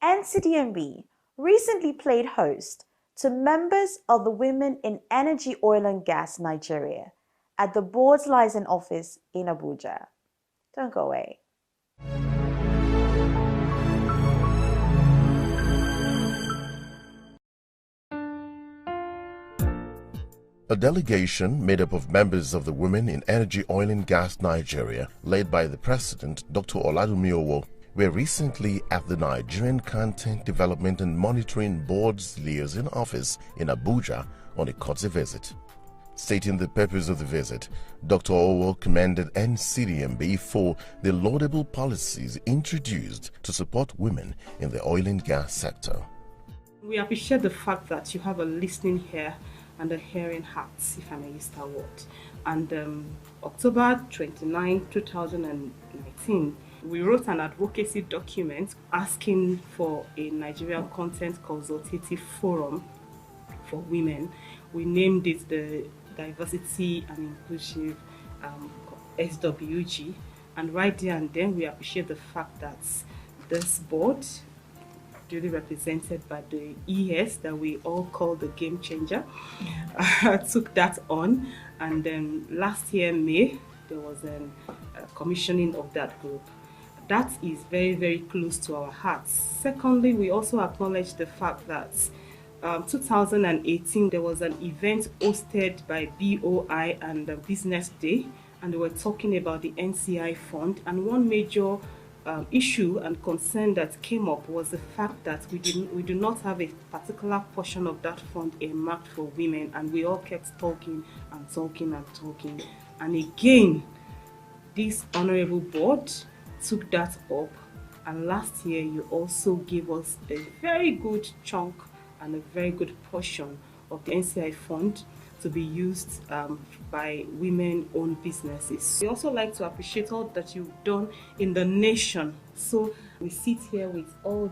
Ncdmb recently played host to members of the Women in Energy, Oil and Gas Nigeria at the board's liaison office in Abuja. Don't go away. A delegation made up of members of the Women in Energy, Oil and Gas Nigeria, led by the President, Dr. Oladunni Owo, were recently at the Nigerian Content Development and Monitoring Board's liaison office in Abuja on a courtesy visit. Stating the purpose of the visit, Dr. Owo commended Ncdmb for the laudable policies introduced to support women in the oil and gas sector. We appreciate the fact that you have a listening ear and a hearing heart, if I may use that word. And October 29, 2019, we wrote an advocacy document asking for a Nigerian Content Consultative Forum for Women. We named it the Diversity and Inclusive SWG. And right there and then, we appreciate the fact that this board, duly represented by the ES that we all call the game changer, took that on. And then last year, May, there was a commissioning of that group. That is very, very close to our hearts. Secondly, we also acknowledge the fact that 2018, there was an event hosted by BOI and Business Day, and they were talking about the NCI fund. And one major issue and concern that came up was the fact that we do not have a particular portion of that fund earmarked for women, and we all kept talking and talking and talking. And again, this honorable board took that up, and last year you also gave us a very good chunk and a very good portion of the NCI fund to be used by women-owned businesses. We also like to appreciate all that you've done in the nation. So we sit here with all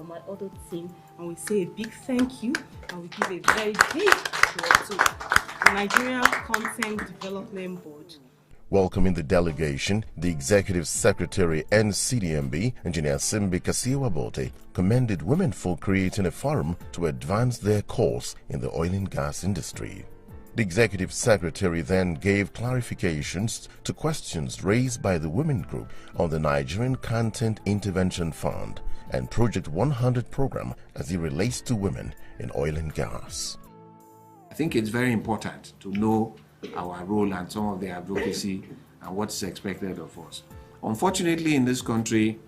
my other team and we say a big thank you, and we give a very big applause to the Nigerian Content Development Board. Welcoming the delegation, the Executive Secretary Ncdmb, Engineer Simbi Kasiwabote, commended women for creating a forum to advance their cause in the oil and gas industry. The Executive Secretary then gave clarifications to questions raised by the women group on the Nigerian Content Intervention Fund and Project 100 program as it relates to women in oil and gas. I think it's very important to know our role and some of the advocacy and what's expected of us. Unfortunately, in this country,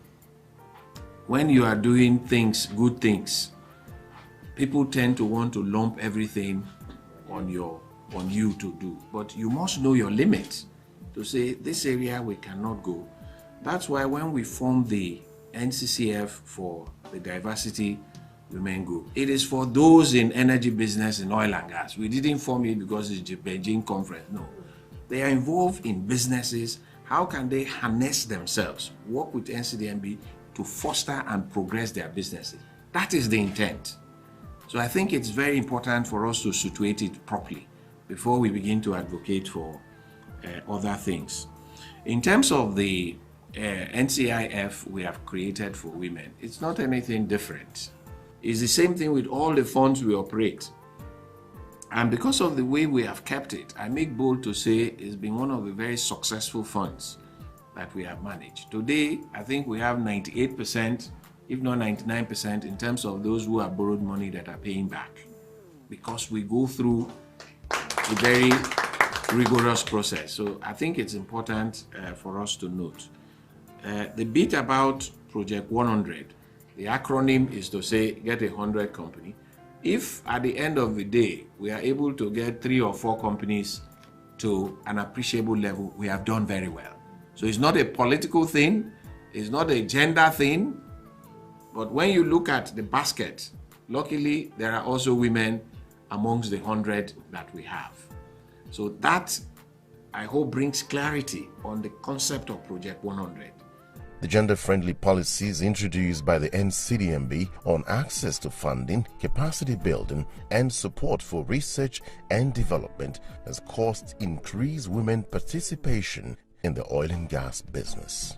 when you are doing things, good things, people tend to want to lump everything on you to do. But you must know your limits to say, this area we cannot go. That's why when we formed the NCCF for the Diversity Women Group, it is for those in energy business and oil and gas. We didn't form it because it's the Beijing conference. No. They are involved in businesses. How can they harness themselves, work with Ncdmb to foster and progress their businesses? That is the intent. So I think it's very important for us to situate it properly before we begin to advocate for other things. In terms of the NCIF we have created for women, it's not anything different. It's the same thing with all the funds we operate. And because of the way we have kept it, I make bold to say it's been one of the very successful funds that we have managed. Today, I think we have 98%, if not 99%, in terms of those who have borrowed money that are paying back, because we go through a very rigorous process. So I think it's important for us to note. The bit about Project 100, the acronym is to say, get 100 company. If at the end of the day, we are able to get 3 or 4 companies to an appreciable level, we have done very well. So it's not a political thing, it's not a gender thing, but when you look at the basket, luckily there are also women amongst the 100 that we have. So that, I hope, brings clarity on the concept of Project 100. The gender-friendly policies introduced by the Ncdmb on access to funding, capacity building, and support for research and development has caused increased women participation in the oil and gas business.